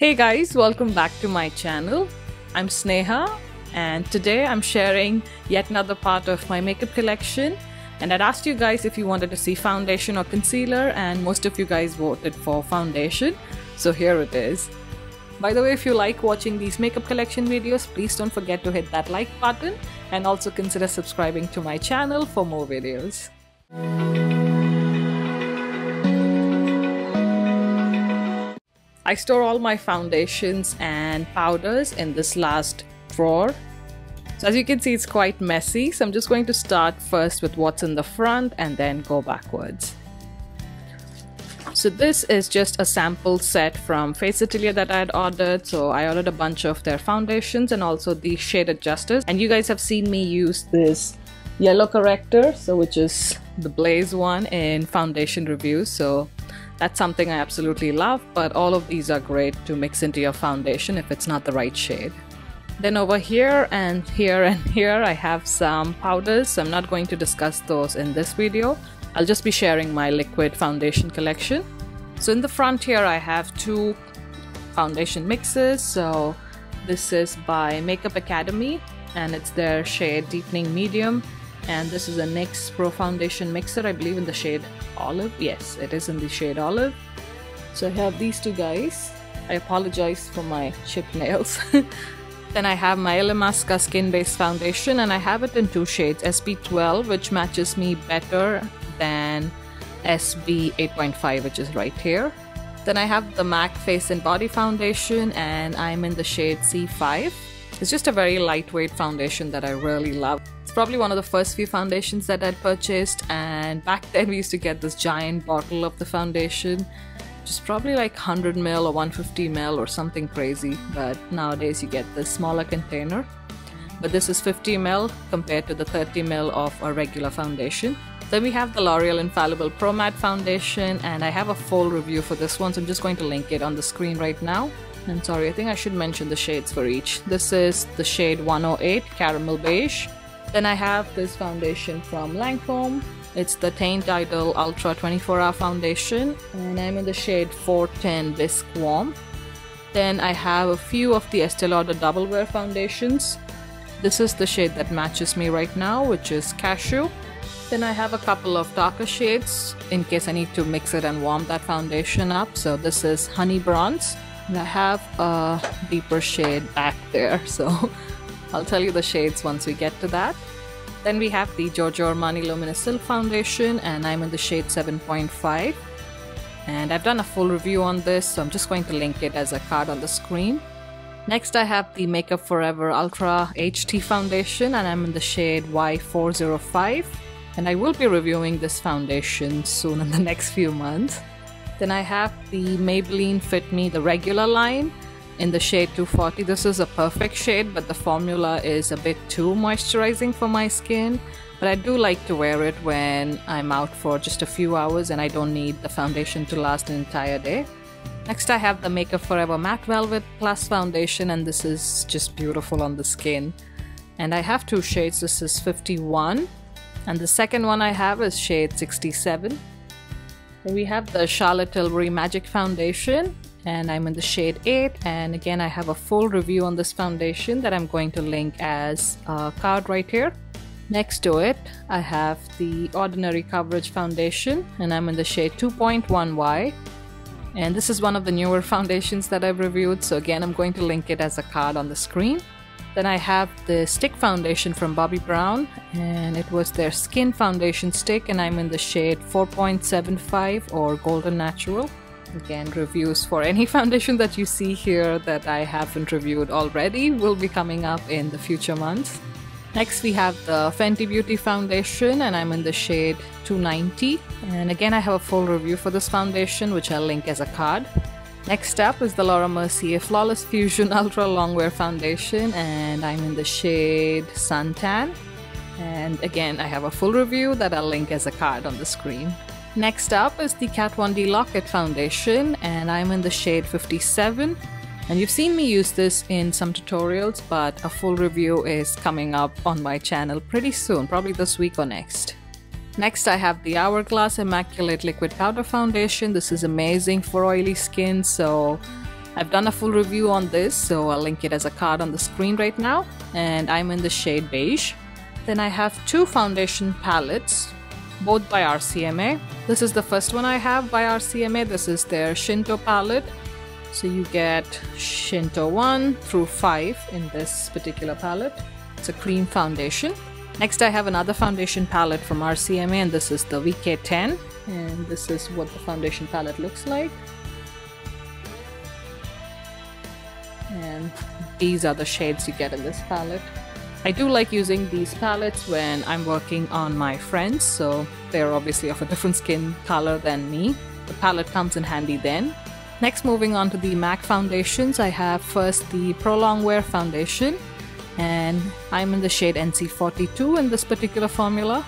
Hey guys, welcome back to my channel. I'm Sneha and today I'm sharing yet another part of my makeup collection, and I'd asked you guys if you wanted to see foundation or concealer, and most of you guys voted for foundation, so here it is. By the way, if you like watching these makeup collection videos, please don't forget to hit that like button and also consider subscribing to my channel for more videos. I store all my foundations and powders in this last drawer. So as you can see, it's quite messy. So I'm just going to start first with what's in the front and then go backwards. So this is just a sample set from Face Atelier that I had ordered. So I ordered a bunch of their foundations and also the shade adjusters. And you guys have seen me use this yellow corrector, which is the Blaze one in foundation reviews. So that's something I absolutely love, but all of these are great to mix into your foundation if it's not the right shade. Then over here and here and here I have some powders, so I'm not going to discuss those in this video. I'll just be sharing my liquid foundation collection. So in the front here I have two foundation mixes. So this is by Makeup Academy and it's their shade Deepening Medium. And this is a NYX Pro Foundation Mixer, I believe in the shade Olive. Yes, it is in the shade Olive. So I have these two guys. I apologize for my chipped nails. Then I have my Illamasqua Skin Based Foundation, and I have it in two shades, SB12, which matches me better than SB 8.5, which is right here. Then I have the MAC Face and Body Foundation, and I'm in the shade C5. It's just a very lightweight foundation that I really love. It's probably one of the first few foundations that I'd purchased, and back then we used to get this giant bottle of the foundation, which is probably like 100 ml or 150 ml or something crazy, but nowadays you get this smaller container. But this is 50 ml compared to the 30 ml of a regular foundation. Then we have the L'Oreal Infallible Pro Matte Foundation, and I have a full review for this one, so I'm just going to link it on the screen right now. And sorry, I think I should mention the shades for each. This is the shade 108 Caramel Beige. Then I have this foundation from Lancome. It's the Teint Idol Ultra 24-Hour Foundation, and I'm in the shade 410 Bisque Warm. Then I have a few of the Estee Lauder Double Wear foundations. This is the shade that matches me right now, which is Cashew. Then I have a couple of darker shades in case I need to mix it and warm that foundation up. So this is Honey Bronze, and I have a deeper shade back there, so I'll tell you the shades once we get to that. Then we have the Giorgio Armani Luminous Silk Foundation, and I'm in the shade 7.5. And I've done a full review on this, so I'm just going to link it as a card on the screen. Next I have the Makeup Forever Ultra HT Foundation, and I'm in the shade Y405. And I will be reviewing this foundation soon in the next few months. Then I have the Maybelline Fit Me, the regular line, in the shade 240. This is a perfect shade, but the formula is a bit too moisturizing for my skin. But I do like to wear it when I'm out for just a few hours and I don't need the foundation to last an entire day. Next I have the Makeup Forever Matte Velvet Plus Foundation, and this is just beautiful on the skin. And I have two shades. This is 51 and the second one I have is shade 67. Then we have the Charlotte Tilbury Magic Foundation, and I'm in the shade 8, and again I have a full review on this foundation that I'm going to link as a card right here. Next to it I have the Ordinary Coverage Foundation, and I'm in the shade 2.1Y, and this is one of the newer foundations that I've reviewed, so again I'm going to link it as a card on the screen. Then I have the Stick Foundation from Bobbi Brown, and it was their Skin Foundation Stick, and I'm in the shade 4.75 or Golden Natural. Again, reviews for any foundation that you see here that I haven't reviewed already will be coming up in the future months. Next we have the Fenty Beauty Foundation, and I'm in the shade 290. And again I have a full review for this foundation which I'll link as a card. Next up is the Laura Mercier Flawless Fusion Ultra Longwear Foundation, and I'm in the shade Suntan. And again I have a full review that I'll link as a card on the screen. Next up is the Kat Von D Lock-It Foundation, and I'm in the shade 57. And you've seen me use this in some tutorials, but a full review is coming up on my channel pretty soon, probably this week or next. Next I have the Hourglass Immaculate Liquid Powder Foundation. This is amazing for oily skin, so I've done a full review on this, so I'll link it as a card on the screen right now, and I'm in the shade beige. Then I have two foundation palettes, both by RCMA. This is the first one I have by RCMA. This is their Shinto palette. So you get Shinto 1 through 5 in this particular palette. It's a cream foundation. Next I have another foundation palette from RCMA, and this is the VK10. And this is what the foundation palette looks like. And these are the shades you get in this palette. I do like using these palettes when I'm working on my friends, so they're obviously of a different skin color than me. The palette comes in handy then. Next, moving on to the MAC foundations, I have first the Pro Longwear foundation, and I'm in the shade NC42 in this particular formula.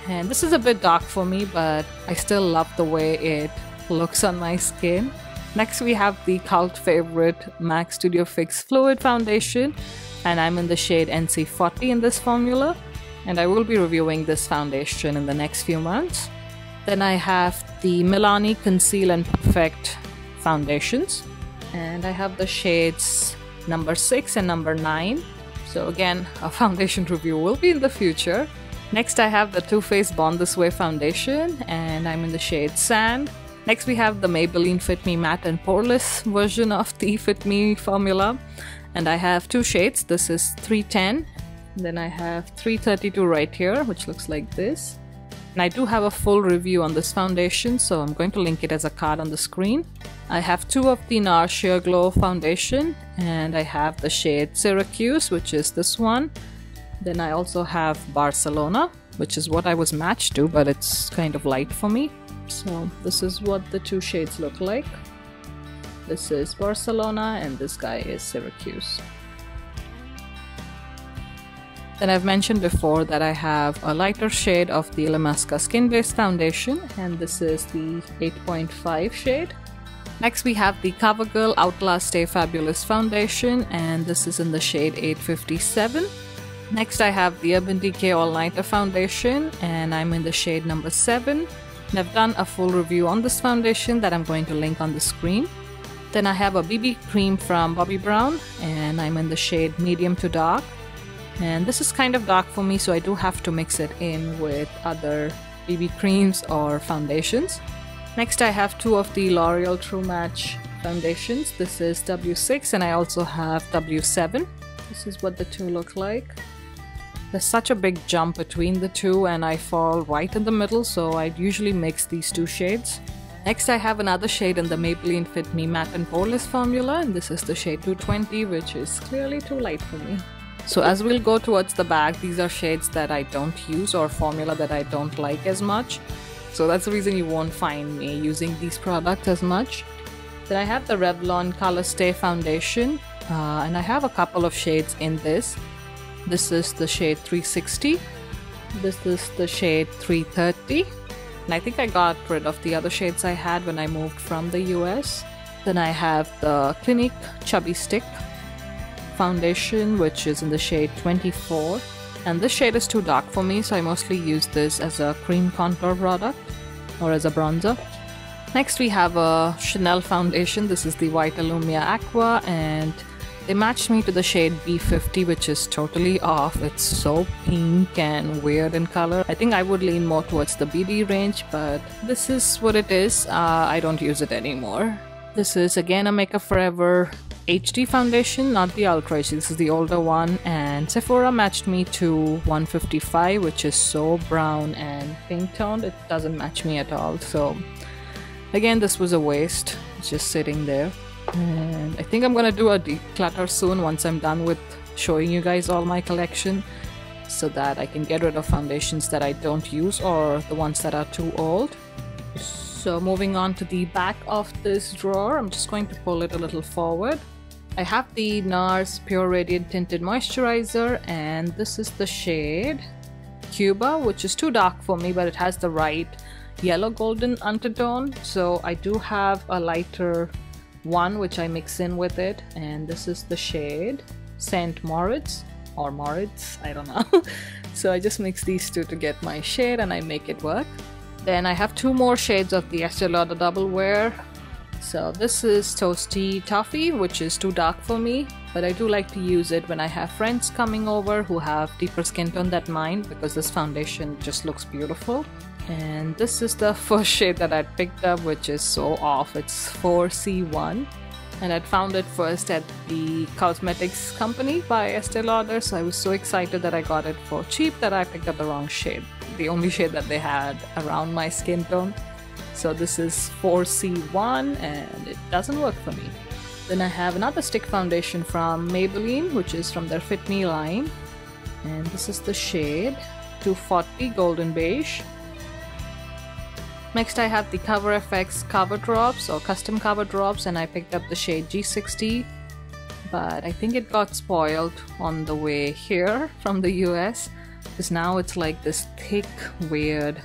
And this is a bit dark for me, but I still love the way it looks on my skin. Next we have the cult favorite MAC Studio Fix Fluid foundation, and I'm in the shade NC40 in this formula, and I will be reviewing this foundation in the next few months. Then I have the Milani Conceal and Perfect foundations, and I have the shades number 6 and number 9. So again, a foundation review will be in the future. Next I have the Too Faced Born This Way foundation, and I'm in the shade Sand. Next we have the Maybelline Fit Me Matte and Poreless version of the Fit Me formula, and I have two shades. This is 310, then I have 332 right here, which looks like this. And I do have a full review on this foundation, so I'm going to link it as a card on the screen. I have two of the NARS Sheer Glow foundation, and I have the shade Syracuse, which is this one. Then I also have Barcelona, which is what I was matched to, but it's kind of light for me. So this is what the two shades look like. This is Barcelona and this guy is Syracuse. Then I've mentioned before that I have a lighter shade of the Illamasqua Skin Based Foundation, and this is the 8.5 shade. Next we have the CoverGirl Outlast Stay Fabulous Foundation, and this is in the shade 857. Next I have the Urban Decay All Nighter Foundation, and I'm in the shade number 7. And I've done a full review on this foundation that I'm going to link on the screen. Then I have a BB cream from Bobbi Brown, and I'm in the shade medium to dark. And this is kind of dark for me, so I do have to mix it in with other BB creams or foundations. Next I have two of the L'Oreal True Match foundations. This is W6 and I also have W7. This is what the two look like. There's such a big jump between the two and I fall right in the middle, so I usually mix these two shades. Next I have another shade in the Maybelline Fit Me Matte and Poreless formula, and this is the shade 220, which is clearly too light for me. So as we'll go towards the back, these are shades that I don't use or formula that I don't like as much. So that's the reason you won't find me using these products as much. Then I have the Revlon Color Stay Foundation, and I have a couple of shades in this. This is the shade 360. This is the shade 330. And I think I got rid of the other shades I had when I moved from the US. Then I have the Clinique Chubby Stick foundation, which is in the shade 24. And this shade is too dark for me, so I mostly use this as a cream contour product or as a bronzer. Next we have a Chanel foundation. This is the White Illumia Aqua, and they matched me to the shade B50, which is totally off. It's so pink and weird in color. I think I would lean more towards the BD range, but this is what it is. I don't use it anymore. This is again a Makeup Forever HD foundation, not the Ultra HD. This is the older one, and Sephora matched me to 155, which is so brown and pink toned. It doesn't match me at all, so again this was a waste. It's just sitting there. And I think I'm gonna do a declutter soon once I'm done with showing you guys all my collection, so that I can get rid of foundations that I don't use or the ones that are too old. So moving on to the back of this drawer, I'm just going to pull it a little forward. I have the NARS Pure Radiant Tinted Moisturizer, and this is the shade Cuba, which is too dark for me, but it has the right yellow golden undertone. So I do have a lighter one which I mix in with it, and this is the shade Saint Moritz or Moritz, I don't know. So I just mix these two to get my shade and I make it work. Then I have two more shades of the Estee Lauder Double Wear So this is Toasty Toffee, which is too dark for me, but I do like to use it when I have friends coming over who have deeper skin tone than mine, because this foundation just looks beautiful. And this is the first shade that I picked up, which is so off. It's 4C1, and I'd found it first at the cosmetics company by Estee Lauder, so I was so excited that I got it for cheap that I picked up the wrong shade, the only shade that they had around my skin tone. So this is 4C1 and it doesn't work for me. Then I have another stick foundation from Maybelline, which is from their Fit Me line, and this is the shade 240 Golden Beige. Next I have the Cover FX cover drops or custom cover drops, and I picked up the shade G60, but I think it got spoiled on the way here from the US, because now it's like this thick weird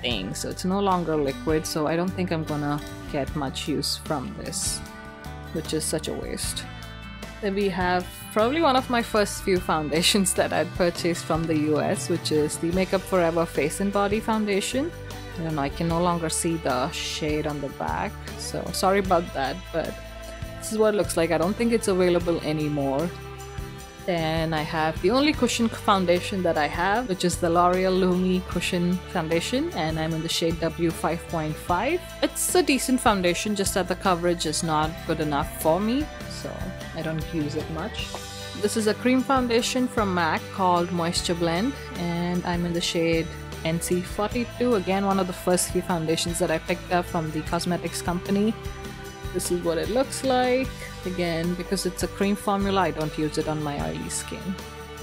thing, so it's no longer liquid, so I don't think I'm gonna get much use from this, which is such a waste. Then we have probably one of my first few foundations that I'd purchased from the US, which is the Makeup Forever Face and Body Foundation. I don't know, I can no longer see the shade on the back, so sorry about that, but this is what it looks like. I don't think it's available anymore. Then I have the only cushion foundation that I have, which is the L'Oreal Lumi Cushion Foundation, and I'm in the shade W5.5. It's a decent foundation, just that the coverage is not good enough for me, so I don't use it much. This is a cream foundation from MAC called Moisture Blend, and I'm in the shade NC42. Again, one of the first few foundations that I picked up from the cosmetics company. This is what it looks like. Again, because it's a cream formula, I don't use it on my oily skin.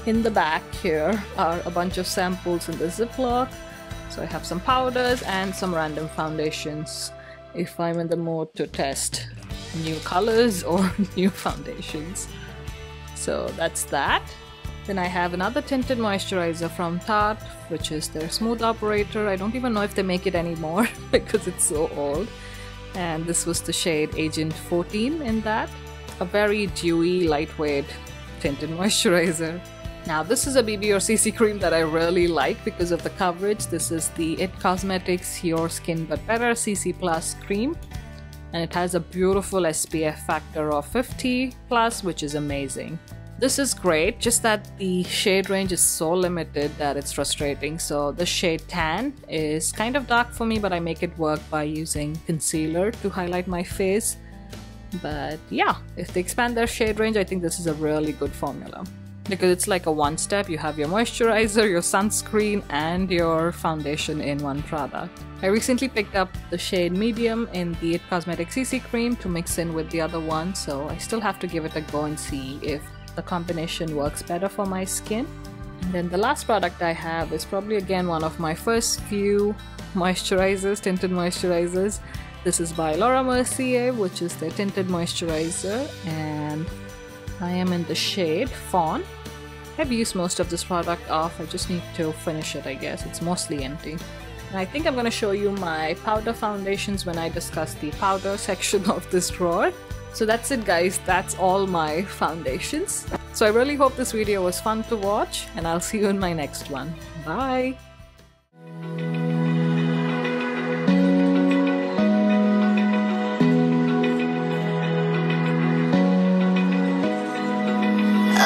In the back here are a bunch of samples in the Ziploc. So I have some powders and some random foundations if I'm in the mood to test new colors or new foundations. So that's that. Then I have another tinted moisturizer from Tarte, which is their Smooth Operator. I don't even know if they make it anymore because it's so old. And this was the shade Agent 14 in that. A very dewy, lightweight tinted moisturizer. Now this is a BB or CC cream that I really like because of the coverage. This is the It Cosmetics Your Skin But Better CC Plus cream, and it has a beautiful SPF factor of 50 plus, which is amazing. This is great, just that the shade range is so limited that it's frustrating. So the shade Tan is kind of dark for me, but I make it work by using concealer to highlight my face. But yeah, if they expand their shade range, I think this is a really good formula. Because it's like a one-step. You have your moisturizer, your sunscreen, and your foundation in one product. I recently picked up the shade Medium in the It Cosmetics CC cream to mix in with the other one, so I still have to give it a go and see if the combination works better for my skin. And then the last product I have is probably again one of my first few moisturizers, tinted moisturizers. This is by Laura Mercier, which is their tinted moisturizer, and I am in the shade Fawn. I've used most of this product off, I just need to finish it, I guess. It's mostly empty. And I think I'm going to show you my powder foundations when I discuss the powder section of this drawer. So that's it guys, that's all my foundations. So I really hope this video was fun to watch, and I'll see you in my next one. Bye!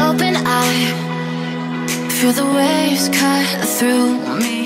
Open eye, feel the waves cut through me.